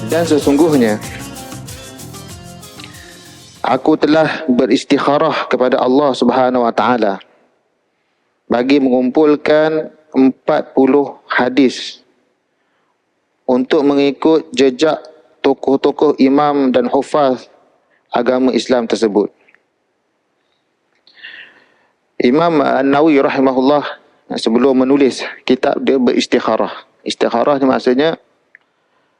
Dan sesungguhnya aku telah beristikharah kepada Allah Subhanahu wa taala bagi mengumpulkan 40 hadis untuk mengikut jejak tokoh-tokoh imam dan hufaz agama Islam tersebut. Imam An-Nawawi rahimahullah sebelum menulis kitab dia beristikharah. Istikharah ni maksudnya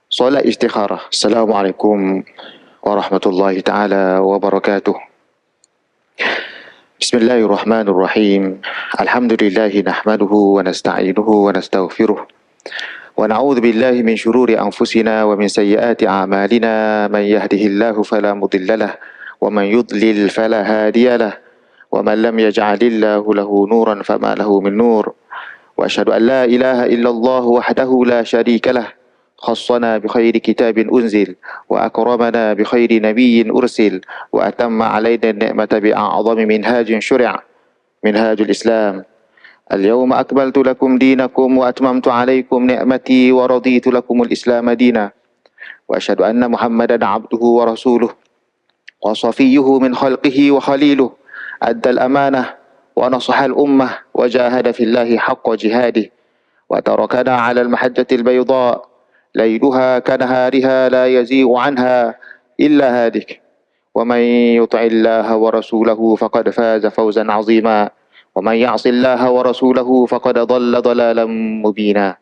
solat istikharah. Assalamualaikum warahmatullahi taala wabarakatuh. Bismillahirrahmanirrahim. Alhamdulillahi nahmaduhu wa nasta'inuhu wa nastaghfiruh. Wa na'udzu billahi min shururi anfusina wa min sayyiati a'malina. Man yahdihillahu fala mudilla lahu wa man yudlil fala hadiya lahu. Wa man lam yaj'alillahu lahu nuran fama lahu min nur. Wa asyhadu an la ilaha illallah wahdahu la syarika lahu. خصنا بخير كتاب أنزل وأكرمنا بخير نبي أرسل وأتم علينا النعمة بأعظم منهاج شرع منهاج الإسلام. اليوم أكملت لكم دينكم وأتممت عليكم نعمتي ورضيت لكم الإسلام دينا. وأشهد أن محمدا عبده ورسوله وصفيه من خلقه وخليله أدى الأمانة ونصح الأمة وجاهد في الله حق جهاده وتركنا على المحجة البيضاء ليلها كنهارها لا يزيغ عنها إلا هالك. ومن يطع الله ورسوله فقد فاز فوزا عظيما ومن يعص الله ورسوله فقد ضل ضلالا مبينا.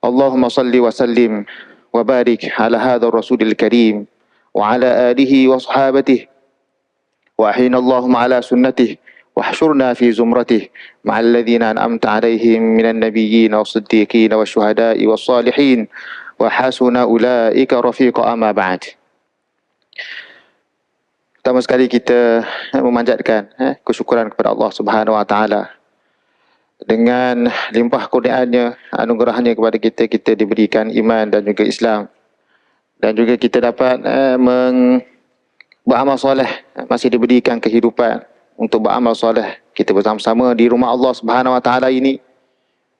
اللهم صل وسلم وبارك على هذا الرسول الكريم وعلى آله وصحابته وأحينا اللهم على سنته واحشرنا في زمرته مع الذين أنعمت عليهم من النبيين والصديقين والشهداء والصالحين وحسن أولئك رفيقا. أما بعد. Pertama sekali kita memanjatkan kesyukuran kepada Allah Subhanahu wa taala. Dengan limpah kurnianya, anugerahnya kepada kita, kita diberikan iman dan juga Islam. Dan juga kita dapat beramal soleh, masih diberikan kehidupan untuk beramal soleh. Kita bersama-sama di rumah Allah Subhanahu wa taala ini,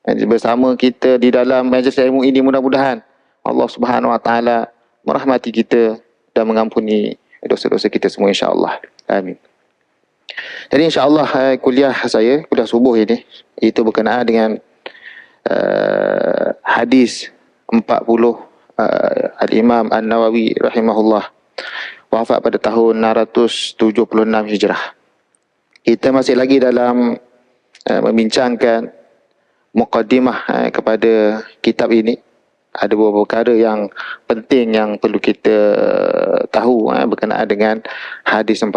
bersama kita di dalam majlis ilmu ini, mudah-mudahan Allah Subhanahu wa taala merahmati kita dan mengampuni dosa-dosa kita semua, insya-Allah. Amin. Jadi insya-Allah kuliah subuh ini itu berkenaan dengan hadis 40 Al-Imam An-Nawawi rahimahullah, wafat pada tahun 676 Hijrah. Kita masih lagi dalam membincangkan muqaddimah kepada kitab ini. Ada beberapa perkara yang penting yang perlu kita tahu berkenaan dengan hadis 40.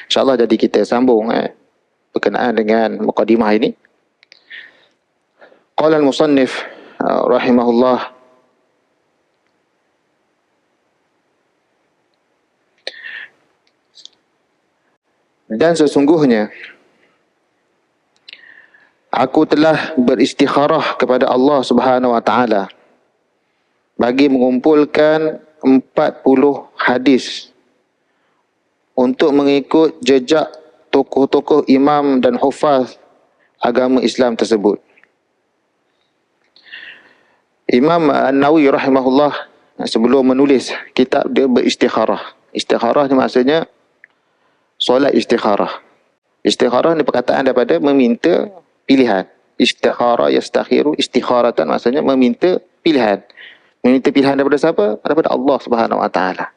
InsyaAllah jadi kita sambung berkenaan dengan muqaddimah ini. Qala al-musannif rahimahullah, dan sesungguhnya aku telah beristikharah kepada Allah Subhanahu wa taala bagi mengumpulkan 40 hadis untuk mengikut jejak tokoh-tokoh imam dan hufaz agama Islam tersebut. Imam An-Nawawi rahimahullah sebelum menulis kitab dia beristikharah. Istikharah ni maksudnya solat istikharah. Istikharah ni perkataan daripada meminta pilihan. Istikhara yastakhiru istikharatan, maksudnya meminta pilihan. Meminta pilihan daripada siapa? Daripada Allah Subhanahu wa taala.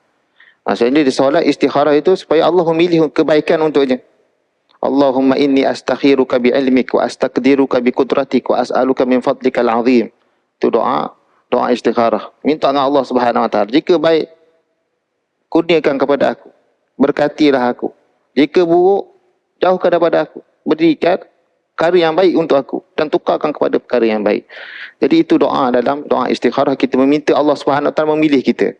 Maksudnya di solat istikharah itu supaya Allah memilih kebaikan untuknya. Allahumma inni astakhiruka bi ilmik wa astaqdiruka bi qudratik wa as'aluka min fadlikal azim. Itu doa istikharah. Minta dengan Allah Subhanahu wa taala, jika baik kurniakan kepada aku, berkatilah aku. Jika buruk, jauhkan daripada aku. Berikan perkara yang baik untuk aku dan tukarkan kepada perkara yang baik. Jadi itu doa dalam doa istikharah, kita meminta Allah Subhanahu wa taala memilih kita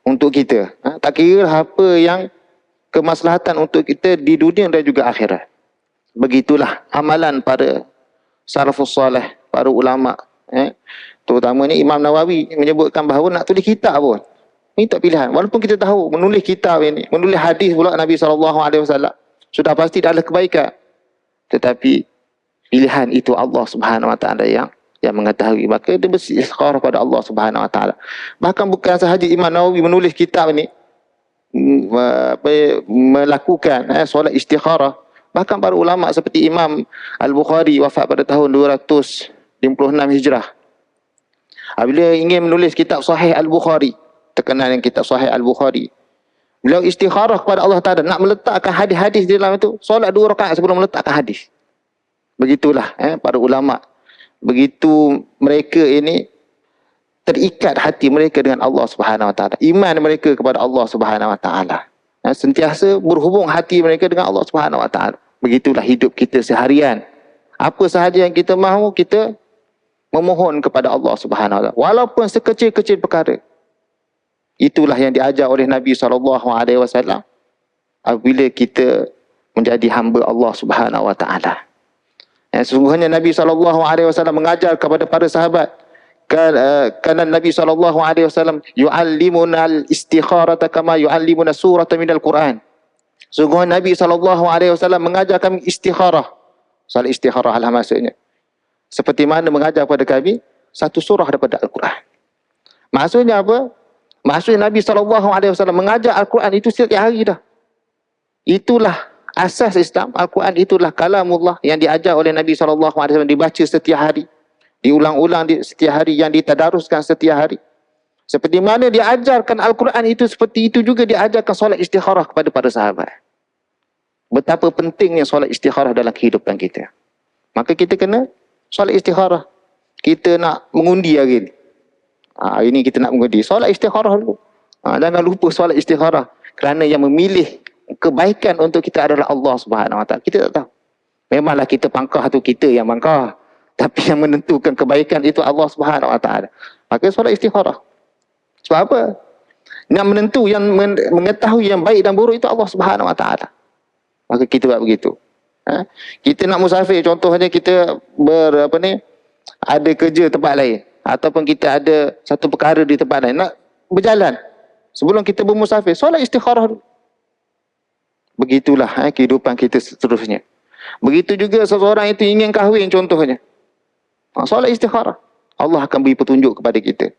untuk kita. Tak kira apa yang kemaslahatan untuk kita di dunia dan juga akhirat. Begitulah amalan para salafus salih, para ulama. Terutamanya Imam Nawawi menyebutkan bahawa nak tulis kitab pun minta pilihan. Walaupun kita tahu menulis kitab ini, menulis hadis pula Nabi SAW, sudah pasti adalah kebaikan. Tetapi pilihan itu Allah Subhanahu wa taala yang yang mengetahui. Maka dia beristikharah pada Allah Subhanahu Wa Taala. Bahkan bukan sahaja Imam Nawawi menulis kitab ni melakukan solat istikharah. Bahkan para ulama seperti Imam Al-Bukhari wafat pada tahun 256 Hijrah. Bila ingin menulis kitab Sahih Al-Bukhari, terkenal yang kitab Sahih Al-Bukhari, beliau istikharah kepada Allah Ta'ala nak meletakkan hadis-hadis di dalam itu, solat 2 rakaat sebelum meletakkan hadis. Begitulah para ulama. Begitu mereka ini terikat hati mereka dengan Allah Subhanahu Wa Taala. Iman mereka kepada Allah Subhanahu Wa Taala. Sentiasa berhubung hati mereka dengan Allah Subhanahu Wa Taala. Begitulah hidup kita seharian. Apa sahaja yang kita mahu, kita memohon kepada Allah Subhanahu Wa Taala. Walaupun sekecil-kecil perkara. Itulah yang diajar oleh Nabi SAW apabila kita menjadi hamba Allah Subhanahu Wa Taala. Sesungguhnya Nabi SAW mengajar kepada para sahabat, karena Nabi SAW yu'allimuna al-istikharata kama yu'allimuna surata minal Quran. Sesungguhnya Nabi SAW mengajar kami istikharah. Soal istikharah lah maksudnya. Seperti mana mengajar kepada kami satu surah daripada Al-Quran. Maksudnya apa? Maksudnya Nabi SAW mengajar Al-Quran itu setiap hari dah. Itulah asas Islam. Al-Quran itulah kalamullah yang diajar oleh Nabi SAW, dibaca setiap hari, diulang-ulang setiap hari, yang ditadaruskan setiap hari. Seperti mana diajarkan Al-Quran itu, seperti itu juga diajarkan solat istikharah kepada para sahabat. Betapa pentingnya solat istikharah dalam kehidupan kita. Maka kita kena solat istikharah. Kita nak mengundi hari ini. Hari ini kita nak mengundi. Solat istikharah dulu. Jangan lupa solat istikharah. Kerana yang memilih kebaikan untuk kita adalah Allah Subhanahu Wa Taala. Kita tak tahu. Memanglah kita pangkah tu kita yang pangkah. Tapi yang menentukan kebaikan itu Allah Subhanahu Wa Taala. Maka solat istikharah. Sebab apa? Yang menentu, yang mengetahui yang baik dan buruk itu Allah Subhanahu Wa Taala. Maka kita buat begitu. Kita nak musafir, contohnya kita ada kerja tempat lain, ataupun kita ada satu perkara di tempat lain, nak berjalan. Sebelum kita bermusafir, solat istikharah dulu. Begitulah kehidupan kita seterusnya. Begitu juga seseorang itu ingin kahwin contohnya. Solat istikharah. Allah akan beri petunjuk kepada kita.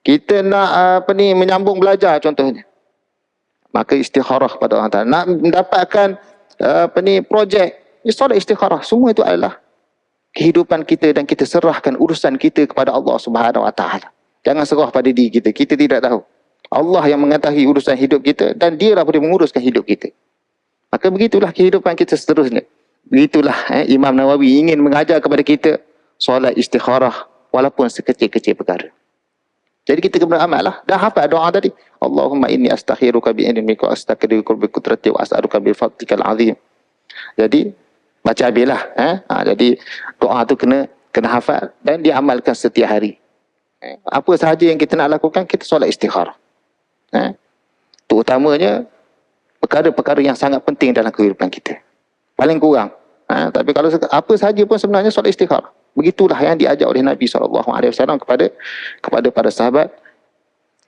Kita nak menyambung belajar contohnya. Maka istikharah kepada Allah Ta'ala. Nak mendapatkan projek, solat istikharah. Semua itu adalah kehidupan kita dan kita serahkan urusan kita kepada Allah Subhanahu Wa Ta'ala. Jangan serah pada diri kita. Kita tidak tahu. Allah yang mengetahui urusan hidup kita dan Dia lah boleh menguruskan hidup kita. Maka begitulah kehidupan kita seterusnya. Begitulah Imam Nawawi ingin mengajar kepada kita solat istikharah walaupun sekecil-kecil perkara. Jadi kita kena amal lah. Dah hafal doa tadi. Allahumma inni astakhiruka bi'ilmika wa astaqdiruka bi qudratika wa as'aluka bi fadlikal azim. Jadi baca habislah. Jadi doa tu kena hafal dan diamalkan setiap hari. Apa sahaja yang kita nak lakukan, kita solat istikharah. Terutamanya perkara-perkara yang sangat penting dalam kehidupan kita. Paling kurang. Tapi kalau apa sahaja pun sebenarnya solat istikharah. Begitulah yang diajar oleh Nabi SAW kepada para sahabat.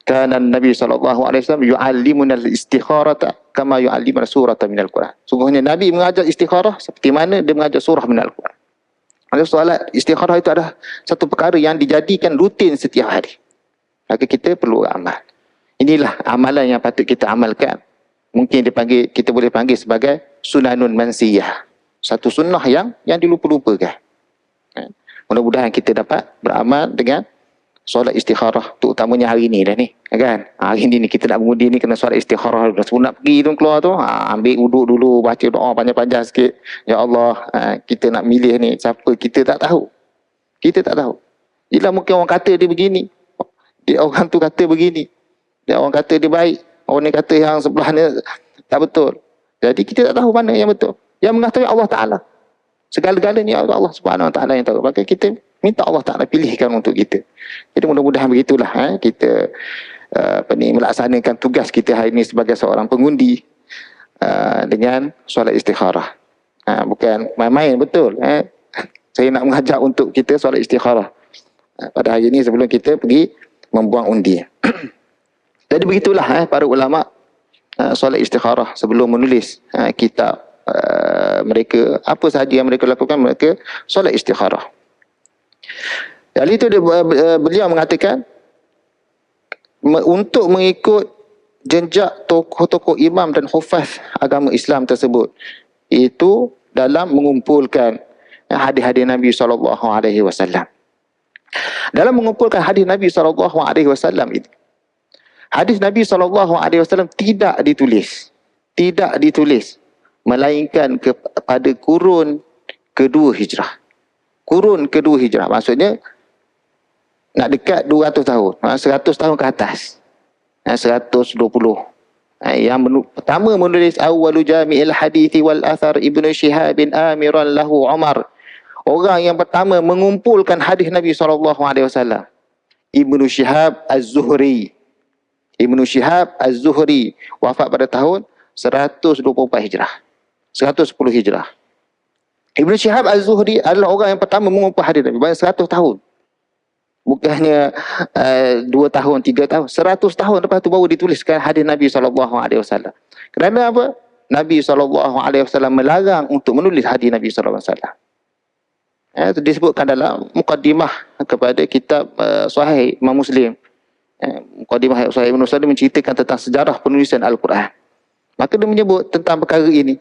Kana Nabi SAW yu'allimuna al-istikharata kama yu'allimuna surata minal Quran. Sungguhnya Nabi mengajar istikharah seperti mana dia mengajar surah minal Quran. Maksud solat istikharah itu adalah satu perkara yang dijadikan rutin setiap hari. Maka kita perlu amal. Inilah amalan yang patut kita amalkan. Mungkin kita boleh panggil sebagai sunanun mansiyah. Satu sunnah yang dilupa-lupakan. Mudah-mudahan kita dapat beramal dengan solat istikharah. Terutamanya hari ni dah ni. Kan? Hari ni kita nak mengundi ni kena solat istikharah. Sebelum nak pergi tu keluar tu, ambil wuduk dulu, baca doa panjang-panjang sikit. Ya Allah, kita nak milih ni. Siapa? Kita tak tahu. Kita tak tahu. Yelah mungkin orang kata dia begini. Orang tu kata begini. Orang kata dia baik. Orang ni kata yang sebelah ni tak betul. Jadi kita tak tahu mana yang betul. Yang mengetahui Allah Ta'ala. Segala-galanya Allah Subhanahu Wa Ta'ala yang tahu. Maka kita minta Allah Ta'ala pilihkan untuk kita. Jadi mudah-mudahan begitulah kita melaksanakan tugas kita hari ini sebagai seorang pengundi dengan solat istikharah. Bukan main-main, betul. Saya nak mengajak untuk kita solat istikharah pada hari ini sebelum kita pergi membuang undi. Jadi begitulah para ulama solat istikharah sebelum menulis kitab mereka, apa sahaja yang mereka lakukan, mereka solat istikharah. Jadi itu beliau mengatakan untuk mengikut jejak tokoh-tokoh imam dan hufaz agama Islam tersebut, itu dalam mengumpulkan hadis-hadis Nabi SAW. Dalam mengumpulkan hadis Nabi SAW ini, hadis Nabi SAW tidak ditulis melainkan kepada kurun kedua hijrah. Kurun kedua hijrah maksudnya nak dekat 200 tahun, 100 tahun ke atas, 120. Yang pertama menulis awwalu jami'il hadithi wal athar Ibnu Syihab bin amiran lahu Umar. Orang yang pertama mengumpulkan hadis Nabi SAW, Ibnu Syihab Az-Zuhri. Ibnu Syihab Az-Zuhri wafat pada tahun 124 Hijrah. 110 Hijrah. Ibnu Syihab Az-Zuhri adalah orang yang pertama mengumpul hadis Nabi. Banyak 100 tahun. Bukannya 2 tahun, 3 tahun. 100 tahun lepas tu baru dituliskan hadis Nabi SAW. Kerana apa? Nabi SAW melarang untuk menulis hadis Nabi SAW. Itu disebutkan dalam mukaddimah kepada kitab Sahih Imam Muslim. Mukaddimah Sahih Imam Muslim menceritakan tentang sejarah penulisan Al-Quran. Maka dia menyebut tentang perkara ini.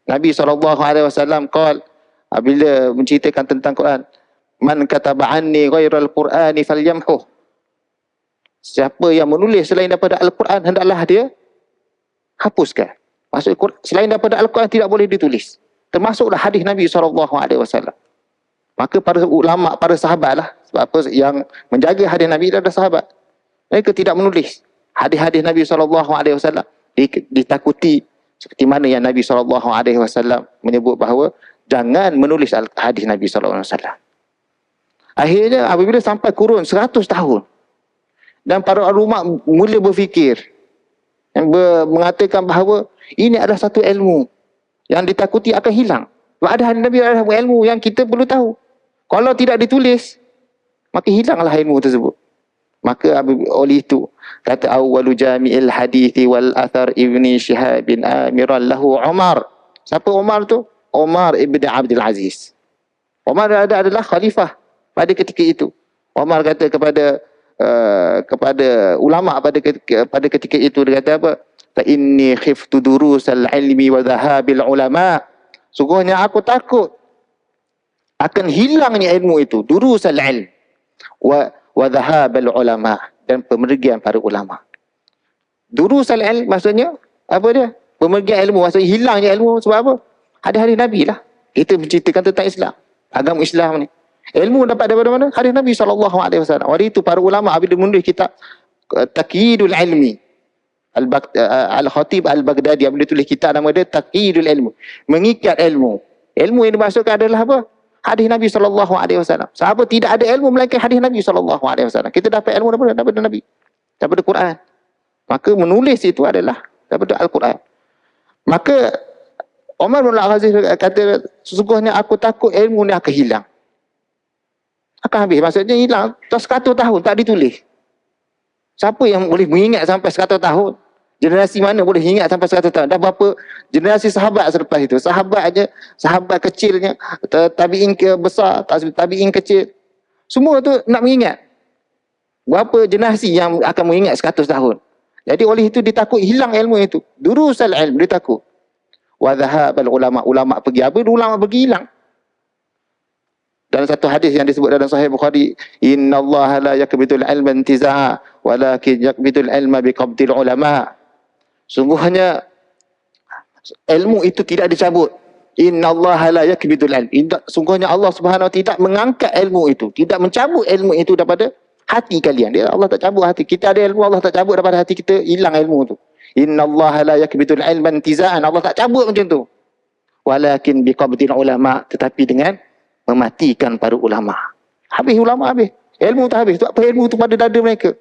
Nabi SAW bila menceritakan tentang Quran, man kataba anni ghairal Qur'ani falyamhu. Siapa yang menulis selain daripada Al-Quran, hendaklah dia hapuskan. Maksud selain daripada Al-Quran tidak boleh ditulis. Termasuklah hadis Nabi SAW. Maka para ulama, para sahabat lah, sebab apa yang menjaga hadis Nabi adalah sahabat. Mereka tidak menulis hadis-hadis Nabi SAW. Ditakuti seperti mana yang Nabi SAW menyebut bahawa jangan menulis hadis Nabi SAW. Akhirnya apabila sampai kurun 100 tahun dan para ulama mula berfikir yang mengatakan bahawa ini adalah satu ilmu yang ditakuti akan hilang. Ada hadis Nabi adalah ilmu yang kita perlu tahu. Kalau tidak ditulis, maka hilanglah ilmu tersebut. Maka oleh itu kata awwalu jami'il hadithi wal athar Ibni Syihab bin amiran lahu Umar. Siapa Umar tu? Umar ibn Abdul Aziz. Umar adalah khalifah pada ketika itu. Umar kata kepada ulama pada ketika itu, dia kata apa? Fa inni khiftu durusal ilmi wa dhahabil ulama. Sungguhnya aku takut akan hilangnya ilmu itu, durusal ilm wa dhahabal ulama, dan pemergian para ulama. Durusal ilm maksudnya apa dia? Pemergian ilmu, maksudnya hilangnya ilmu sebab apa? Hadis-hadis Nabi lah. Kita menceritakan tentang Islam, agama Islam ni. Ilmu dapat daripada mana? Hadis Nabi SAW. Waktu itu para ulama bila menulis kitab Taqyidul Ilmi, Al-Khatib Al-Baghdadi bila tulis kitab nama dia Taqyidul Ilmu, mengikat ilmu. Ilmu yang dimaksudkan adalah apa? Hadis Nabi SAW. Sahabat tidak ada ilmu melainkan hadis Nabi SAW. Kita dapat ilmu daripada Nabi, daripada Quran. Maka menulis itu adalah daripada Al-Quran. Maka Umar bin Al-Aziz kata, sesungguhnya aku takut ilmu ni akan hilang. Akan habis. Maksudnya hilang. 100 tahun tak ditulis. Siapa yang boleh mengingat sampai 100 tahun? Generasi mana boleh ingat sampai 100 tahun? Dah berapa generasi sahabat selepas itu? Sahabat kecilnya, tabi'in besar, tabi'in kecil. Semua tu nak mengingat. Berapa generasi yang akan mengingat 100 tahun? Jadi oleh itu ditakut hilang ilmu itu. Durusal ilm, ditakut. Wa dhahabal ulama, ulama pergi. Apa ulama pergi hilang? Dalam satu hadis yang disebut dalam Sahih Bukhari, innallaha la yakbitul ilma intiza'a walakin yakbitul ilma biqabdil ulama. Sungguhnya ilmu itu tidak dicabut. Innallaha la yakbitul ilm. Sungguhnya Allah Subhanahu tidak mengangkat ilmu itu, tidak mencabut ilmu itu daripada hati kalian. Allah tak cabut hati. Kita ada ilmu, Allah tak cabut daripada hati kita, hilang ilmu itu. Innallaha la yakbitul ilma intiza'an. Allah tak cabut macam tu. Walakin biqabdil ulama, tetapi dengan mematikan para ulama. Habis ulama, habis. Ilmu tak habis. Apa ilmu tu pada dada mereka?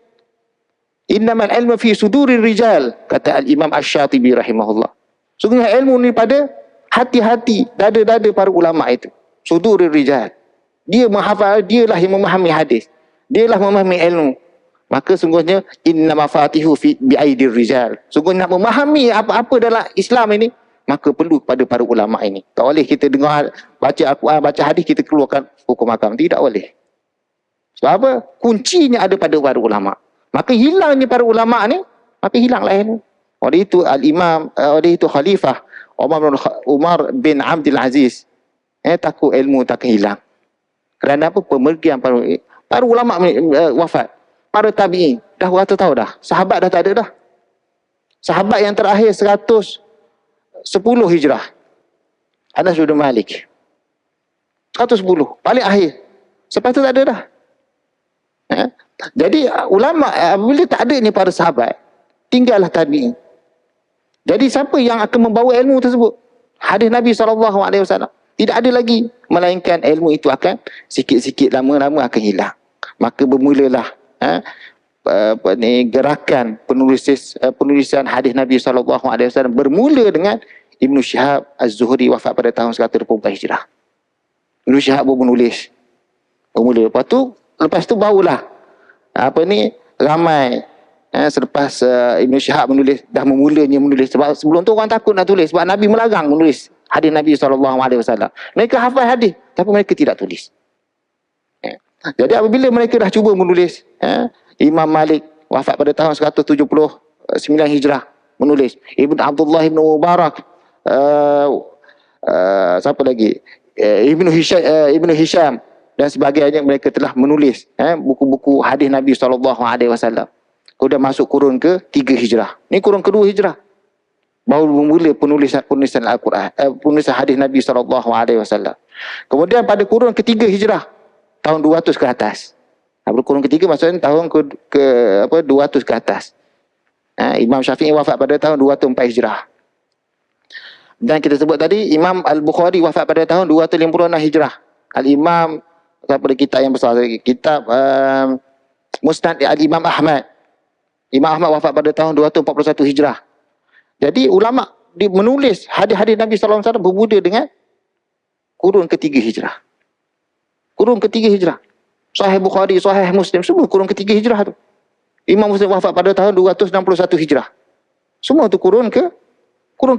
Innamal ilmu fi sudurir rijal, kata Al-Imam Asy-Syatibi rahimahullah. Sungguhnya ilmu ni pada hati-hati, dada-dada para ulama itu. Sudurir rijal. Dia menghafal, dialah yang memahami hadis. Dialah memahami ilmu. Maka sungguhnya inna mafatihu fi biaidir rijal. Sungguhnya nak memahami apa-apa dalam Islam ini, maka perlu pada para ulama ini. Tak boleh kita dengar baca Al-Quran, baca hadis kita keluarkan hukum agama. Tidak boleh. Sebab apa? Kuncinya ada pada para ulama. Maka hilangnya para ulama ni, maka hilanglah ilmu. Oleh itu oleh itu Khalifah Umar bin Abdul Aziz takut ilmu takkan hilang. Kerana apa? Pemergian para ulama wafat. Para tabi'in dah berapa tahu dah. Sahabat dah tak ada dah. Sahabat yang terakhir 110 Hijrah. Anas bin Malik. 110. Paling akhir. Lepas tu tak ada dah. Jadi ulama bila tak ada ni para sahabat, tinggallah tabi'in. Jadi siapa yang akan membawa ilmu tersebut? Hadis Nabi SAW. Tidak ada lagi. Melainkan ilmu itu akan sikit-sikit lama-lama akan hilang. Maka bermulalah gerakan penulisan hadis Nabi SAW bermula dengan Ibn Shihab Az-Zuhri wafat pada tahun 124 Hijrah. Ibn Shihab pun menulis. Bermula. Lepas tu barulah ramai selepas Ibn Shihab dah memulanya menulis. Sebab sebelum tu orang takut nak tulis. Sebab Nabi melarang menulis hadis Nabi SAW. Mereka hafal hadis, tapi mereka tidak tulis. Jadi apabila mereka dah cuba menulis, Imam Malik wafat pada tahun 179 Hijrah menulis. Ibn Abdullah Ibn Mubarak, siapa lagi? Ibn Hisham dan sebagainya, mereka telah menulis buku-buku hadis Nabi SAW. Kemudian masuk kurun ke 3 Hijrah. Ini kurun kedua Hijrah. Baru bermula penulisan Al-Quran, penulisan hadis Nabi SAW. Kemudian pada kurun ketiga Hijrah, tahun 200 ke atas. Kurun ketiga maksudnya tahun ke 200 ke atas. Imam Syafi'i wafat pada tahun 204 Hijrah. Dan kita sebut tadi Imam Al-Bukhari wafat pada tahun 256 Hijrah. Al-Imam, pada kitab yang besar, kitab Musnad Al-Imam Ahmad. Imam Ahmad wafat pada tahun 241 Hijrah. Jadi ulama menulis hadis-hadis Nabi SAW bermula dengan kurun ketiga Hijrah. Kurun ketiga Hijrah. Sahih Bukhari, Sahih Muslim, semua kurun ketiga Hijrah tu. Imam Muslim wafat pada tahun 261 Hijrah. Semua tu kurun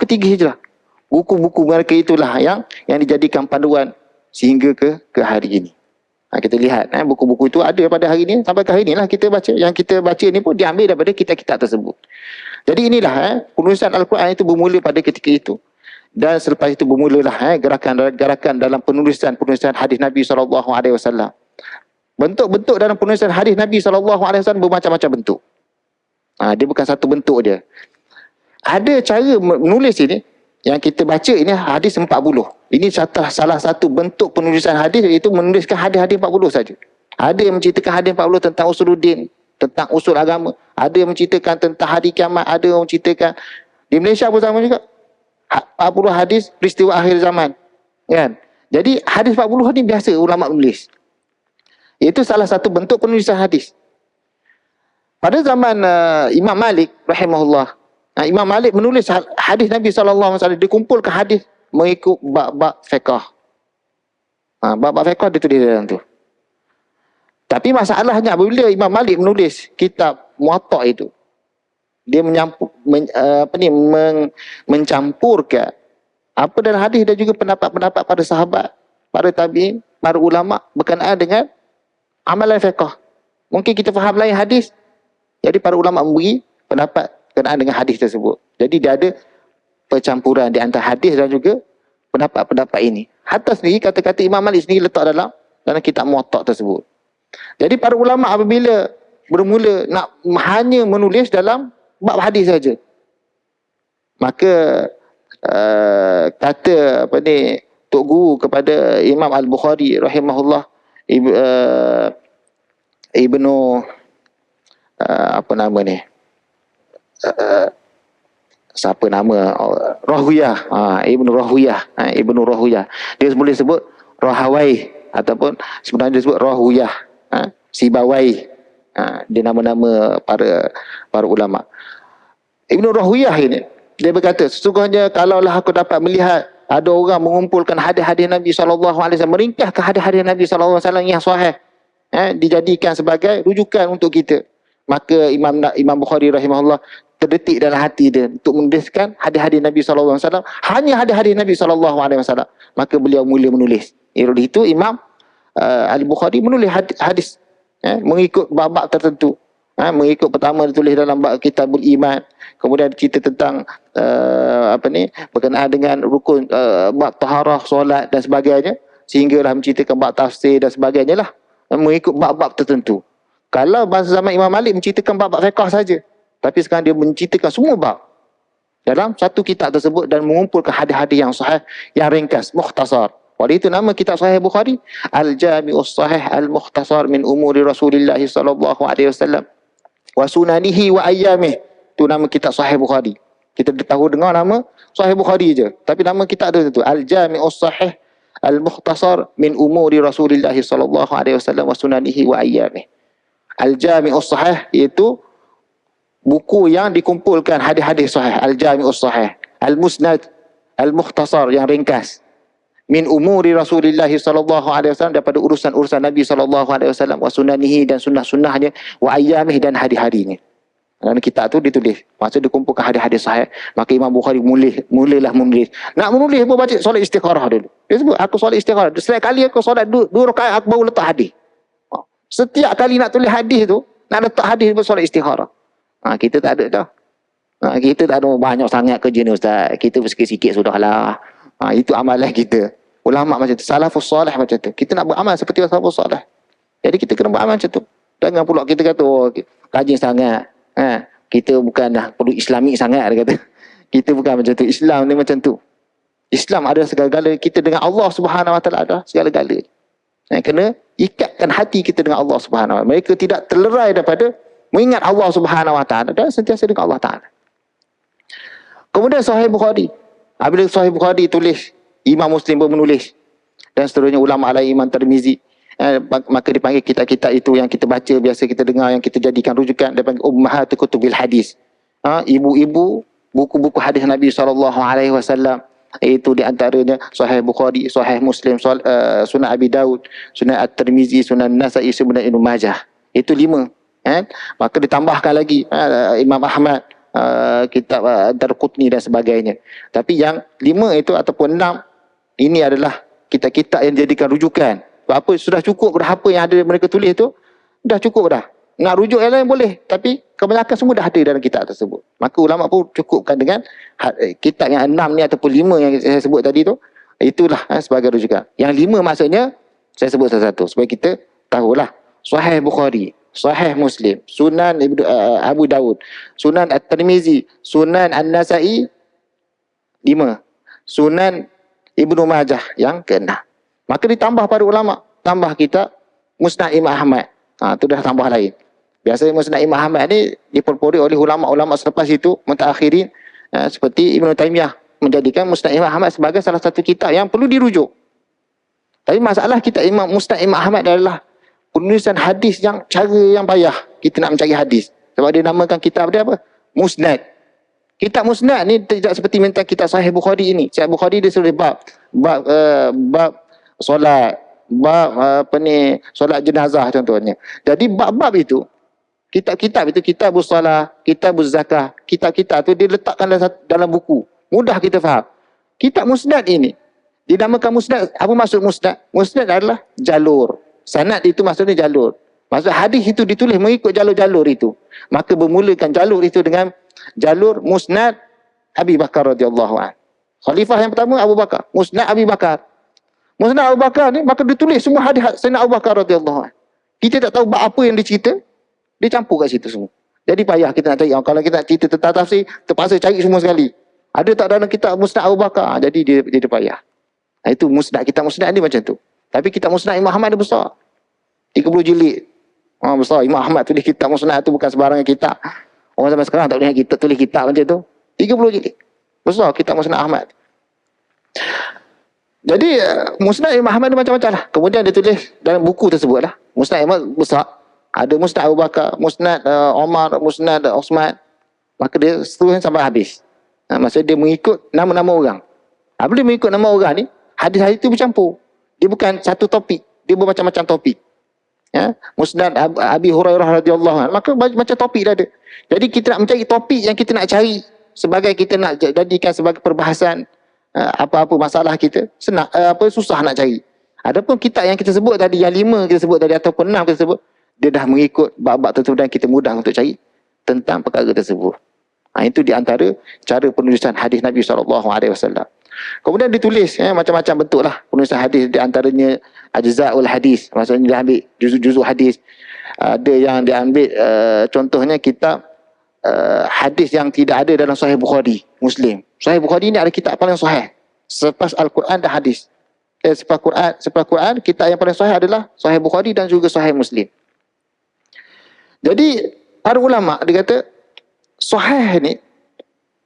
ketiga Hijrah. Buku-buku mereka itulah yang dijadikan panduan sehingga ke hari ini. Kita lihat buku-buku itu ada pada hari ini. Sampai ke hari inilah kita baca. Yang kita baca ni pun diambil daripada kitab-kitab tersebut. Jadi inilah penulisan Al-Quran itu bermula pada ketika itu. Dan selepas itu bermulalah gerakan dalam penulisan hadis Nabi SAW. Bentuk-bentuk dalam penulisan hadis Nabi SAW bermacam-macam bentuk. Dia bukan satu bentuk dia. Ada cara menulis ini, yang kita baca ini hadis 40. Ini salah satu bentuk penulisan hadis, iaitu menuliskan hadis-hadis 40 saja. Ada yang menceritakan hadis 40 tentang usuluddin, tentang usul agama. Ada yang menceritakan tentang hari kiamat. Ada yang menceritakan, di Malaysia pun sama juga, 40 hadis peristiwa akhir zaman. Kan? Jadi hadis 40 ni biasa ulama menulis. Itu salah satu bentuk penulisan hadis. Pada zaman Imam Malik rahimahullah, Imam Malik menulis hadis Nabi SAW, dikumpulkan hadis mengikut bab-bab fiqh. Bab-bab fiqh dia tulis dalam tu. Tapi masalahnya apabila Imam Malik menulis kitab Muwatta itu, dia mencampurkan apa dalam hadis dan juga pendapat-pendapat para sahabat, para tabi'in, para ulama berkenaan dengan amalan fiqh. Mungkin kita faham lain hadis, jadi para ulama memberi pendapat berkenaan dengan hadis tersebut. Jadi dia ada percampuran di antara hadis dan juga pendapat-pendapat ini. Hatta sendiri kata-kata Imam Malik sendiri letak dalam kitab Muwatta tersebut. Jadi para ulama apabila bermula nak hanya menulis dalam bab hadis saja, maka kata Tok Guru kepada Imam Al-Bukhari rahimahullah, Ibnu siapa nama Rahwiyah, Ibnu Rahwiyah. Dia boleh sebut Rahawai ataupun sebenarnya dia sebut Rahwiyah, Sibawai. Dia nama-nama para ulama. Ibnu Rahwiyah ini dia berkata, sesungguhnya kalaulah aku dapat melihat ada orang mengumpulkan hadis-hadis Nabi SAW, meringkaskan hadis-hadis Nabi SAW yang sahih, dijadikan sebagai rujukan untuk kita, maka Imam Bukhari rahimahullah terdetik dalam hati dia untuk menuliskan hadis-hadis Nabi SAW, hanya hadis-hadis Nabi SAW. Maka beliau mula menulis. Oleh itu Imam Al-Bukhari menulis hadis mengikut bab-bab tertentu. Mengikut pertama ditulis dalam bab Kitabul Iman, kemudian cerita tentang berkenaan dengan rukun, bab taharah, solat dan sebagainya, sehinggalah menceritakan bab tafsir dan sebagainya lah, mengikut bab-bab tertentu. Kalau masa zaman Imam Malik menceritakan bab-bab fiqh saja, tapi sekarang dia menceritakan semua bab dalam satu kitab tersebut dan mengumpulkan hadis-hadis yang sahih, yang ringkas, mukhtasar. Oleh itu nama kitab Sahih Bukhari Al-Jami'us Sahih Al-Mukhtasar min Umuri Rasulillah sallallahu alaihi wasallam wa sunanihi wa ayyamih. Itu nama kitab Sahih Bukhari. Kita tahu dengar nama Sahih Bukhari je, tapi nama kitab tu Al-Jami'us Sahih Al-Mukhtasar min Umuri Rasulillah sallallahu alaihi wasallam wa sunanihi wa ayyamih. Al-Jami'us Sahih iaitu buku yang dikumpulkan hadis-hadis sahih. Al-Jami'us Sahih Al-Musnad Al-Mukhtasar yang ringkas min umuri Rasulillah sallallahu alaihi wasallam, daripada urusan-urusan Nabi sallallahu alaihi wasallam, wa sunanihi dan sunnah-sunnahnya, wa ayyamih dan hari-harinya. Dalam kitab tu ditulis, maksud dikumpulkan hadis-hadis sahih. Maka Imam Bukhari mulalah menulis. Nak menulis pun baca solat istikharah dulu. Dia sebut aku solat istikharah. Setiap kali aku solat dua rakaat aku baru letak hadis. Setiap kali nak tulis hadis tu, nak letak hadis pun solat istikharah. Kita tak ada dah. Kita tak ada banyak sangat kerja ni ustaz. Kita sikit-sikit sudahlah. Itu amalan kita. Ulama macam tu, salafus soleh macam tu. Kita nak beramal seperti salafus soleh. Jadi kita kena beramal macam tu. Jangan pula kita kata rajin sangat. Kita bukan dah perlu islami sangat, dia kata. Kita bukan macam tu. Islam ni macam tu. Islam adalah segala-gala kita dengan Allah Subhanahu Wa Taala, adalah segala-gala. Kena ikatkan hati kita dengan Allah Subhanahu Wa Taala. Mereka tidak terlerai daripada mengingat Allah Subhanahu Wa Taala dan sentiasa dengan Allah Taala. Kemudian Sahih Bukhari. Apabila Sahih Bukhari tulis, Imam Muslim pun menulis, dan seterusnya ulama lain, Imam Tirmizi, maka dipanggil kitab-kitab itu yang kita baca, biasa kita dengar, yang kita jadikan rujukan, dipanggil Ummahatul Kutubil Hadis. Ibu-ibu buku-buku hadis Nabi SAW, iaitu di antaranya Sahih Bukhari, Sahih Muslim, Sunan Abi Daud, Sunan At-Tirmizi, Sunan Nasa'i, Sunan Ibn Majah. Itu 5. Maka ditambahkan lagi Imam Ahmad, kitab Darqutni dan sebagainya. Tapi yang 5 itu ataupun 6 ini adalah kitab-kitab yang dijadikan rujukan. Apa sudah cukup dah, apa yang ada mereka tulis tu dah cukup dah. Nak rujuk yang lain boleh, tapi kebanyakan semua dah ada dalam kitab tersebut. Maka ulama pun cukupkan dengan kitab yang 6 ni ataupun 5 yang saya sebut tadi tu, itulah sebagai rujukan. Yang 5 maksudnya saya sebut satu-satu supaya kita tahulah. Sahih Bukhari, Sahih Muslim, Sunan Abu Daud, Sunan At-Tirmizi, Sunan An-Nasa'i 5, Sunan Ibnu Majah yang ke-6. Maka ditambah pada ulama, tambah kita Musnad Imam Ahmad. Itu dah tambah lain. Biasanya Musnad Imam Ahmad ni diperpori oleh ulama-ulama selepas itu, mutaakhirin, seperti Ibnu Taimiyah menjadikan Musnad Imam Ahmad sebagai salah satu kitab yang perlu dirujuk. Tapi masalah kitab Musnad Imam Ahmad adalah penulisan hadis yang cara yang payah kita nak mencari hadis. Sebab dia namakan kitab dia apa? Musnad. Kitab Musnad ni tidak seperti minta kitab Sahih Bukhari ini. Sahih Bukhari dia sudah bab solat, bab solat jenazah contohnya. Jadi bab-bab itu, kitab-kitab itu, kitabus solat, kitabuz zakah, kitab-kitab tu dia letakkan dalam buku. Mudah kita faham. Kitab Musnad ini dinamakan Musnad. Apa maksud Musnad? Musnad adalah jalur. Sanad itu maksudnya jalur. Maksud hadis itu ditulis mengikut jalur-jalur itu. Maka bermulakan jalur itu dengan jalur Musnad Abi Bakar radhiyallahu anhu. Khalifah yang pertama Abu Bakar. Musnad Abi Bakar. Musnad Abu Bakar ni maka ditulis semua hadis Sayyidina Abu Bakar radhiyallahu anhu. Kita tak tahu apa yang dicerita, dia campur kat situ semua. Jadi payah kita nak cari. Kalau kita nak cerita tentang tafsir, terpaksa cari semua sekali. Ada tak dalam kitab Musnad Abu Bakar? Jadi dia payah. Itu Musnad, kitab Musnad ni macam tu. Tapi kitab Musnad Imam Ahmad dia besar. 30 jilid. Besar. Imam Ahmad tulis kitab Musnad tu bukan sebarangan kitab. Orang zaman sekarang tak boleh kita tulis kitab macam tu. 30 jilid. Besar kitab Musnad Ahmad. Jadi Musnad Imam Ahmad dia macam-macam lah. Kemudian dia tulis dalam buku tersebut lah. Musnad Imam besar. Ada Musnad Abu Bakar, Musnad Omar, Musnad Osman. Maka dia seterusnya sampai habis. Maksudnya dia mengikut nama-nama orang. Apabila dia mengikut nama orang ni, hadis-hadis itu bercampur. Dia bukan satu topik, dia bermacam-macam topik. Musnad Abi Hurairah radhiyallahu anhu, maka macam topik dah ada. Jadi kita nak mencari topik yang kita nak cari sebagai kita nak jadikan sebagai perbahasan apa-apa masalah kita, senang susah nak cari. Adapun kitab yang kita sebut tadi, yang 5 kita sebut tadi ataupun 6 kita sebut, dia dah mengikut bab-bab tertentu dan kita mudah untuk cari tentang perkara tersebut. Itu di antara cara penulisan hadis Nabi SAW. Kemudian ditulis macam-macam bentuk lah penulisan hadis, di antaranya ajza'ul hadis, maksudnya dia ambil juzuk-juzuk hadis. Ada yang dia ambil contohnya kitab hadis yang tidak ada dalam Sahih Bukhari, Muslim. Sahih Bukhari ni ada kitab paling sahih selepas Al-Quran dan hadis. Selepas Quran, kitab yang paling sahih adalah Sahih Bukhari dan juga Sahih Muslim. Jadi para ulama dia kata sahih ni,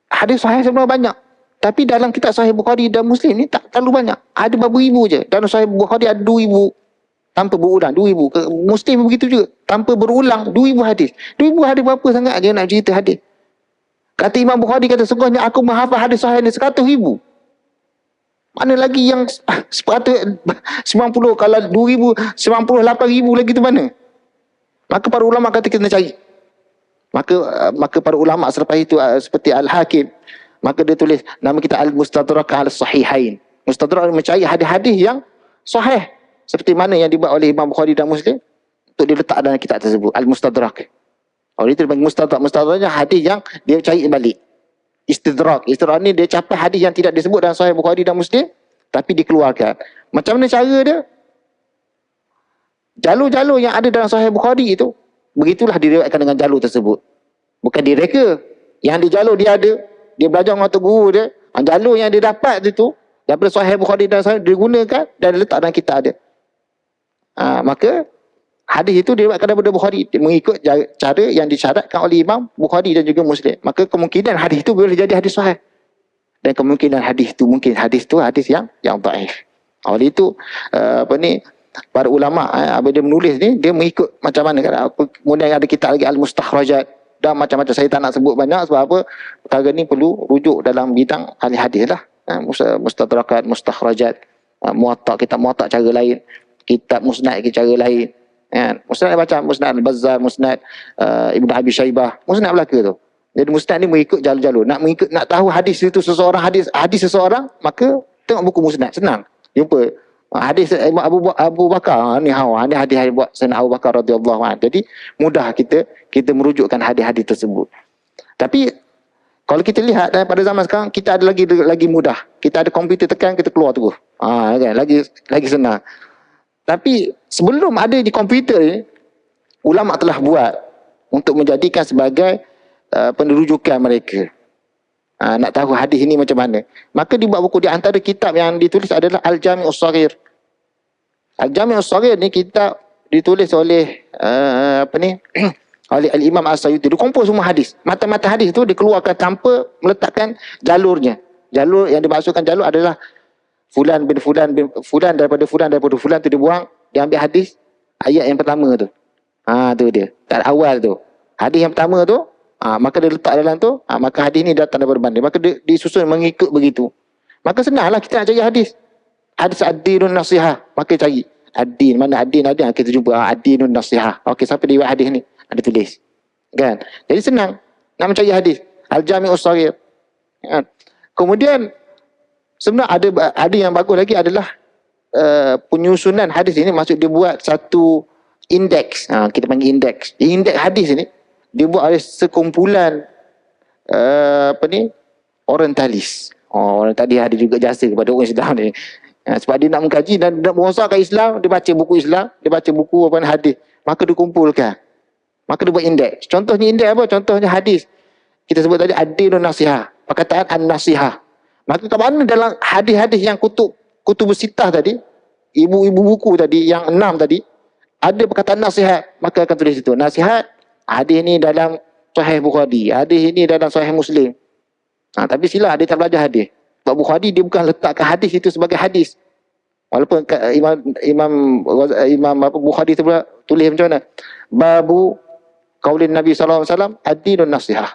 hadis sahih sebenarnya banyak, tapi dalam kitab Sahih Bukhari dan Muslim ni tak terlalu banyak. Ada berapa ribu je. Dalam Sahih Bukhari ada 2,000 tanpa berulang, 2,000. Muslim begitu juga, tanpa berulang 2,000 hadis. 2,000 hadis berapa sangat je nak cerita hadis. Kata Imam Bukhari, kata sungguhnya aku menghafal hadis sahih ni 100,000. Mana lagi yang 190, kalau 2,000, 98,000 lagi tu mana? Maka para ulama kata kita cari. Maka para ulama selepas itu seperti Al-Hakim, maka dia tulis nama kita Al-Mustadrak Al-Sahihain. Mustadrak mencari hadis-hadis yang sahih seperti mana yang dibuat oleh Imam Bukhari dan Muslim untuk diletak dalam kitab tersebut, Al-Mustadrak. Oleh itu dipanggil Mustadrak. Mustadraknya hadis yang dia cari balik. Istidrak ni dia capai hadis yang tidak disebut dalam Sahih Bukhari dan Muslim tapi dikeluarkan. Macam mana cara dia? Jalur-jalur yang ada dalam Sahih Bukhari itu, begitulah diriwayatkan dengan jalur tersebut. Bukan direka. Yang di jalur dia ada, dia belajar dengan guru dia, jalur yang dia dapat itu daripada Sahih Bukhari dan Sahih digunakan dan diletak dalam kitab dia. Maka hadis itu diriwayatkan daripada Bukhari mengikut cara yang disyaratkan oleh Imam Bukhari dan juga Muslim. Maka kemungkinan hadis itu boleh jadi hadis sahih. Dan kemungkinan hadis itu hadis yang dhaif. Oleh itu para ulama apabila dia menulis ni, dia mengikut macam mana kan. Kemudian ada kitab lagi Al-Mustakhrajat dan macam-macam, saya tak nak sebut banyak sebab apa, perkara ni perlu rujuk dalam bidang ahli hadis lah. Mustadrakat, Mustakhrajat, Muwatta, kitab Muwatta cara lain, kitab Musnad cara lain. Musnad macam Musnad Al-Bazzar, Musnad Ibn Abi Shaybah, Musnad Melaka tu. Jadi Musnad ni mengikut jalur-jalur. Nak tahu hadis itu seseorang, hadis seseorang, maka tengok buku Musnad, senang jumpa. Hadis Abu Bakar ni hadis buat Sayyidina Abu Bakar radhiyallahu anhu. Jadi mudah kita merujukkan hadis-hadis tersebut. Tapi kalau kita lihat pada zaman sekarang, kita ada lagi mudah. Kita ada komputer, tekan kita keluar terus. Kan lagi senang. Tapi sebelum ada di komputer ni, ulama telah buat untuk menjadikan sebagai penerujukan mereka. Nak tahu hadis ini macam mana. Maka dibuat buku. Di antara kitab yang ditulis adalah Al-Jami'us Shaghir. Al-Jami'us Shaghir ni kitab ditulis oleh oleh Al-Imam As-Sayuti. Dia kumpul semua hadis. Mata-mata hadis itu dikeluarkan tanpa meletakkan jalurnya. Jalur yang dimaksudkan jalur adalah fulan bin fulan bin fulan daripada fulan tu dibuang, dia ambil hadis ayat yang pertama tu. Tu dia. Tak awal tu. Hadis yang pertama tu, maka dia letak dalam tu, maka hadis ni datang daripada banding. Maka dia disusun mengikut begitu. Maka senanglah kita nak cari hadis. Hadis ad-dinun nasihah, maka cari ad-din, mana ad-din ada, kita jumpa ad-dinun nasihah. Okey, siapa dia buat hadis ni? Ada tulis. Kan? Jadi senang nak mencari hadis. Al-Jami'us Shaghir. Kan? Kemudian sebenarnya ada yang bagus lagi adalah penyusunan hadis ini, maksud dia buat satu indeks. Kita panggil indeks. Indeks hadis ini dibuat oleh sekumpulan orientalis. Orientalis ada juga jasa kepada orang Islam ni. Sebab dia nak mengkaji dan nak merosakkan Islam, dia baca buku Islam, dia baca buku hadis. Maka dia kumpulkan. Maka dia buat indeks. Contohnya indeks apa? Contohnya hadis. Kita sebut tadi ad-dinun nasihah. Perkataan an-nasihah. Maka kat mana dalam hadis-hadis yang kutub sittah tadi, ibu-ibu buku tadi yang 6 tadi, ada perkataan nasihat, maka akan tulis itu. Nasihat, hadis ini dalam Sahih Bukhari, hadis ini dalam Sahih Muslim. Tapi silah dia tak belajar hadis. Sebab Bukhari dia bukan letakkan hadis itu sebagai hadis. Walaupun Imam Bukhari tu pula tulis macam mana? Babu qaulin Nabi sallallahu alaihi wasallam ad-dinun nasihah.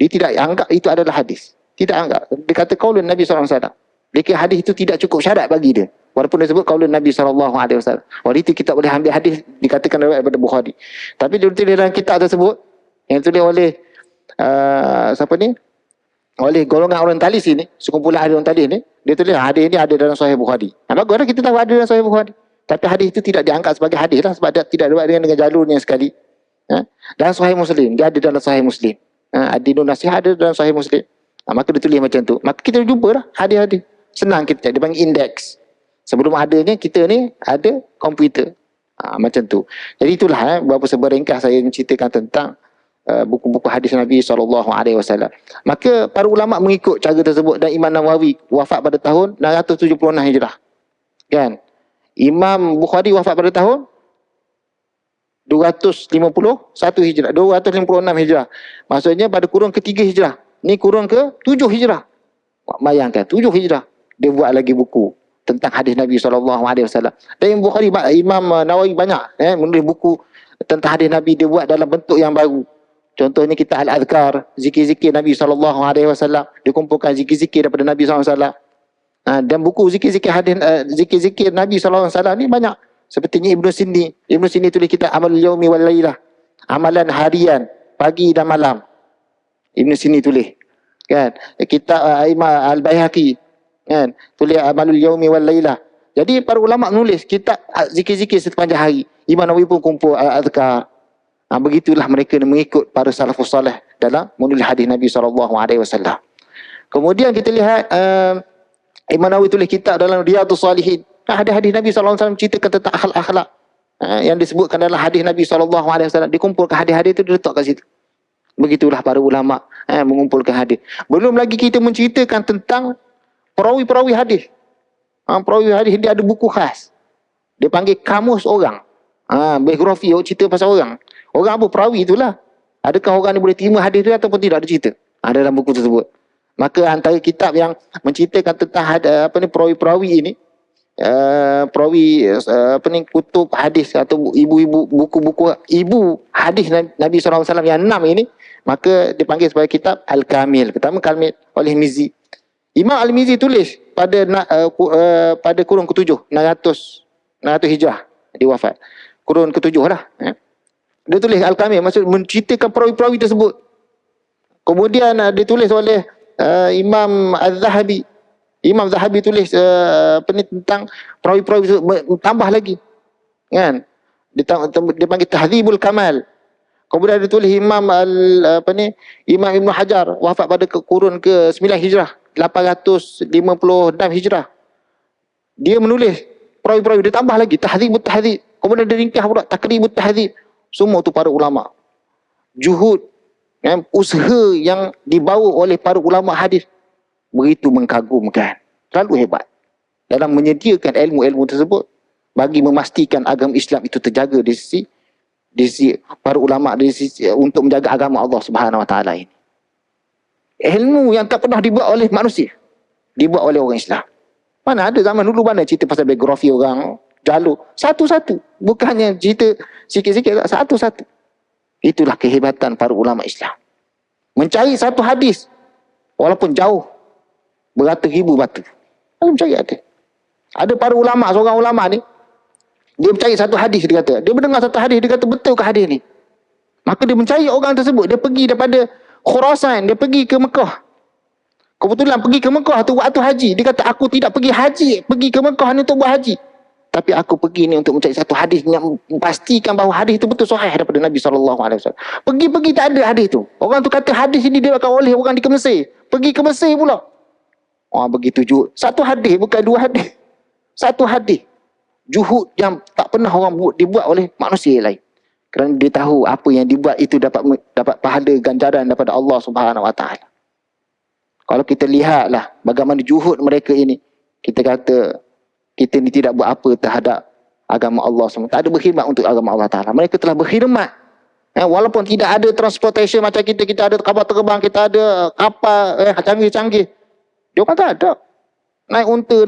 Dia tidak anggap itu adalah hadis. Tidak anggap. Dia kata qaulun Nabi sallallahu alaihi wasallam. Dia kira hadis itu tidak cukup syarat bagi dia. Walaupun dia sebut qaulun Nabi sallallahu alaihi wasallam. Oleh itu kita boleh ambil hadis dikatakan daripada Bukhari. Tapi dia tulis dalam kitab tersebut yang ditulis oleh oleh golongan orientalis ini, sekumpulan ahli orientalis ni, dia tulis hadis ini ada dalam Sahih Bukhari. Baguslah kita tahu ada dalam Sahih Bukhari. Tapi hadis itu tidak diangkat sebagai hadis lah, sebab dia tidak ada dengan jalurnya sekali. Dan Sahih Muslim, dia ada dalam Sahih Muslim. Ad-Dinun Nasihat ada dalam Sahih Muslim. Maka dia tulis macam tu. Maka kita jumpa lah hadis-hadis. Senang kita, dia panggil indeks. Sebelum adanya kita ni ada komputer. Macam tu. Jadi itulah beberapa seberringkas saya menceritakan tentang buku-buku hadis Nabi SAW. Maka para ulama mengikut cara tersebut, dan Imam Nawawi wafat pada tahun 676 Hijrah. Kan? Imam Bukhari wafat pada tahun 251 Hijrah, 256 Hijrah. Maksudnya pada kurun ketiga Hijrah. Ni kurun ke 7 Hijrah. Bayangkan 7 Hijrah dia buat lagi buku tentang hadis Nabi SAW. Dan Imam Nawawi banyak menulis buku tentang hadis Nabi, dia buat dalam bentuk yang baru. Contohnya kita Al-Adhkar, zikir-zikir Nabi SAW. Dia kumpulkan zikir-zikir daripada Nabi SAW. Dan buku zikir-zikir hadis, zikir-zikir Nabi SAW ni banyak. Sepertinya Ibn Sindi. Ibn Sindi tulis kitab Amalul Yaumi wal Lailah. Amalan harian, pagi dan malam. Ibn Sindi tulis. Kan? Kitab Imam Al-Baihaqi. Kan? Tulis Amalul Yaumi wal Lailah. Jadi para ulama menulis kitab zikir-zikir sepanjang hari. Imam Nawawi pun kumpul Al-Adhkar. Begitulah mereka mengikut para salafus salih dalam menulis hadis Nabi SAW. Kemudian kita lihat Imam Nawawi tulis kitab dalam Riyadhus Salihin. Hadis-hadis Nabi SAW menceritakan tentang akhlak-akhlak yang disebutkan dalam hadis Nabi SAW. Dikumpulkan hadis-hadis itu, diletak kat situ. Begitulah para ulama mengumpulkan hadis. Belum lagi kita menceritakan tentang perawi-perawi hadis. Perawi hadis dia ada buku khas. Dia panggil kamus orang. Biografi, cerita pasal orang. Orang apa? Perawi itulah. Adakah orang ni boleh terima hadis dia ataupun tidak, ada cerita. Ada dalam buku tersebut. Maka antara kitab yang menceritakan tentang perawi-perawi ini, perawi kutub hadis atau ibu-ibu buku-buku ibu hadis Nabi SAW yang 6 ini, maka dipanggil sebagai kitab Al-Kamil. Pertama Kamil oleh Mizzi. Imam Al-Mizzi tulis pada kurun ke-7, 600 Hijrah dia wafat. Kurun ke-7 lah. Dia tulis Al-Kamil, maksud menceritakan perawi-perawi tersebut. Kemudian ditulis oleh Imam Az-Zahabi. Imam Zahabi tulis tentang perawi-perawi itu, tambah lagi. Kan? Dia panggil Tahdzibul Kamal. Kemudian ditulis Imam Imam Ibn Hajar wafat pada kurun ke-9 Hijrah, 856 Hijrah. Dia menulis perawi-perawi, dia tambah lagi Tahdzibut Tahdzib. Kemudian dia ringkas pula Takribut Tahdzib. Semua tu para ulama. Juhud, usaha yang dibawa oleh para ulama hadis begitu mengagumkan, terlalu hebat dalam menyediakan ilmu-ilmu tersebut bagi memastikan agama Islam itu terjaga di sisi para ulama, di sisi untuk menjaga agama Allah Subhanahu Wa Taala ini. Ilmu yang tak pernah dibuat oleh manusia, dibuat oleh orang Islam. Mana ada zaman dulu mana cerita pasal biografi orang, jalur satu-satu, bukannya cerita sikit-sikit, satu-satu. Itulah kehebatan para ulama Islam. Mencari satu hadis walaupun jauh beratus-ribu batu, mencari hadis. Ada para ulama, seorang ulama ni, dia mencari satu hadis, dia kata, dia mendengar satu hadis, dia kata betul ke hadis ni? Maka dia mencari orang tersebut, dia pergi daripada Khurasan, dia pergi ke Mekah. Kebetulan pergi ke Mekah tu waktu haji. Dia kata aku tidak pergi haji, pergi ke Mekah ni untuk buat haji, tapi aku pergi ni untuk mencari satu hadis yang memastikan bahawa hadis itu betul sahih daripada Nabi SAW. Pergi-pergi tak ada hadis tu. Orang tu kata hadis ini dia akan oleh orang di Mesir. Pergi ke Mesir pula. Begitu juhud. Satu hadis, bukan dua hadis. Satu hadis. Juhud yang tak pernah orang dibuat oleh manusia lain. Kerana dia tahu apa yang dibuat itu dapat pahala ganjaran daripada Allah Subhanahu Wa Taala. Kalau kita lihatlah bagaimana juhud mereka ini, kita kata kita ni tidak buat apa terhadap agama Allah SWT. Tak ada berkhidmat untuk agama Allah Ta'ala. Mereka telah berkhidmat. Walaupun tidak ada transportation macam kita ada kapal terbang, kita ada kapal canggih-canggih. Dia orang tak ada. Naik unta,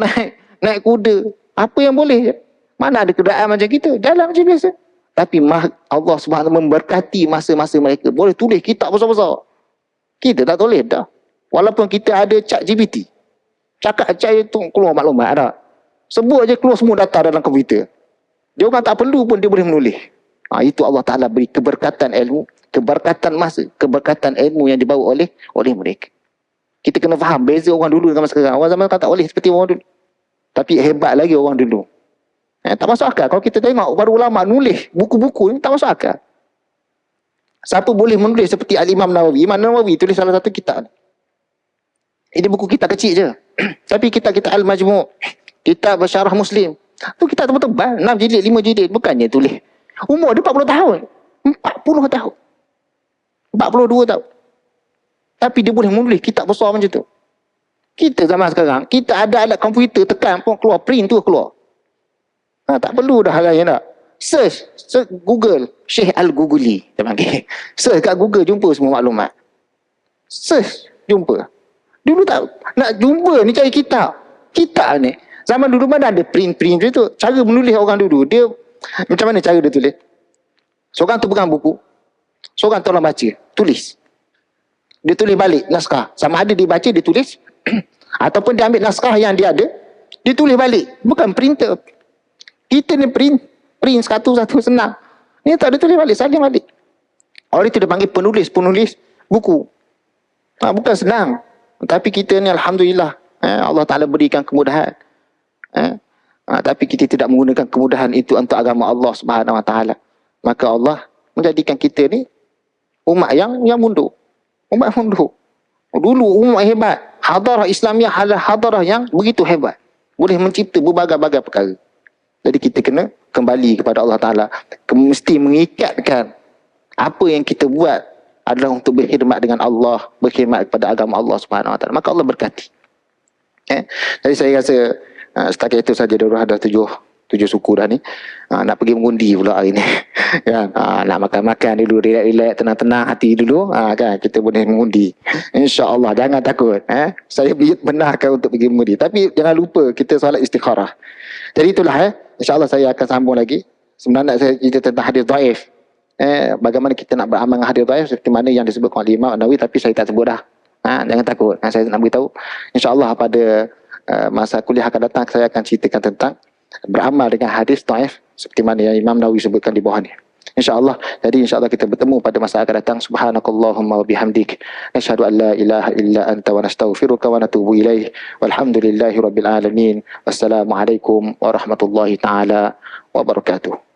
naik kuda. Apa yang boleh? Mana ada kenderaan macam kita? Jalan macam biasa. Tapi Allah SWT memberkati masa-masa mereka. Boleh tulis kitab besar-besar. Kita tak boleh dah. Walaupun kita ada ChatGPT. Cakap chat itu keluar maklumat ada. Sebut aja keluar semua data dalam komputer. Dia orang tak perlu pun dia boleh menulis. Itu Allah Ta'ala beri keberkatan ilmu, keberkatan masa, keberkatan ilmu yang dibawa oleh mereka. Kita kena faham beza orang dulu dengan sekarang. Orang zaman tak boleh seperti orang dulu. Tapi hebat lagi orang dulu. Tak masuk akal. Kalau kita tengok para ulama nulis buku-buku ni, tak masuk akal. Siapa boleh menulis seperti Al-Imam Nawawi? Imam Nawawi tulis salah satu kitab. Ini buku kitab kecil je. Tapi kitab Al-Majmu', kitab Syarah Muslim, tu kitab tebal-tebal, 6 jilid, 5 jilid. Bukannya tulis. Umur dia 40 tahun. 40 tahun. 42 tahun. Tapi dia boleh menulis kitab besar macam tu. Kita zaman sekarang, kita ada alat komputer, tekan pun keluar, print tu keluar. Tak perlu dah hal lain tak. Search Google, Syekh Al-Googley dia panggil. Search kat Google, jumpa semua maklumat. Search, jumpa. Dulu tak nak jumpa ni, cari kitab. Kitab ni, zaman dulu mana ada print tu. Cara menulis orang dulu, dia macam mana cara dia tulis? Seorang tu pegang buku, seorang tolong baca, tulis. Dia tulis balik naskah. Sama ada dia baca, dia tulis, ataupun dia ambil naskah yang dia ada, dia tulis balik. Bukan printer. Kita ni print satu-satu senang. Ni tak, dia tulis balik, salin balik. Orang itu dia panggil penulis buku. Bukan senang. Tapi kita ni alhamdulillah, Allah Ta'ala berikan kemudahan. Tapi kita tidak menggunakan kemudahan itu untuk agama Allah Subhanahu Wa Ta'ala. Maka Allah menjadikan kita ni umat yang mundur. Umat mundur. Dulu umat hebat. Hadarah Islamiah adalah hadarah yang begitu hebat. Boleh mencipta berbagai-bagai perkara. Jadi kita kena kembali kepada Allah Ta'ala. Mesti mengikatkan apa yang kita buat adalah untuk berkhidmat dengan Allah, berkhidmat kepada agama Allah Subhanahu Wa Ta'ala. Maka Allah berkati. Jadi saya rasa setakat itu saja. Dah ada tujuh suku dah ni. Nak pergi mengundi pula hari ni. Kan? Nak makan-makan dulu, relax, tenang-tenang hati dulu. Kan? Kita boleh mengundi. InsyaAllah, jangan takut. Saya benarkan untuk pergi mengundi. Tapi jangan lupa kita solat istikharah. Jadi itulah. InsyaAllah saya akan sambung lagi. Sebenarnya nak saya cerita tentang hadis dhaif. Bagaimana kita nak beramal dengan hadis dhaif seperti mana yang disebutkan oleh Imam Nawawi, tapi saya tak sebut dah. Jangan takut. Saya nak beritahu. InsyaAllah pada masa kuliah akan datang saya akan ceritakan tentang beramal dengan hadis dhaif seperti mana yang Imam Nawawi sebutkan di bawah ni. InsyaAllah. Jadi insyaAllah kita bertemu pada masa akan datang. Subhanakallahumma wa bihamdik. Nashhadu an la ilaha illa anta wa nastaghfiruka wa natubu ilaih. Walhamdulillahi rabbil alamin. Wassalamualaikum warahmatullahi ta'ala wabarakatuh.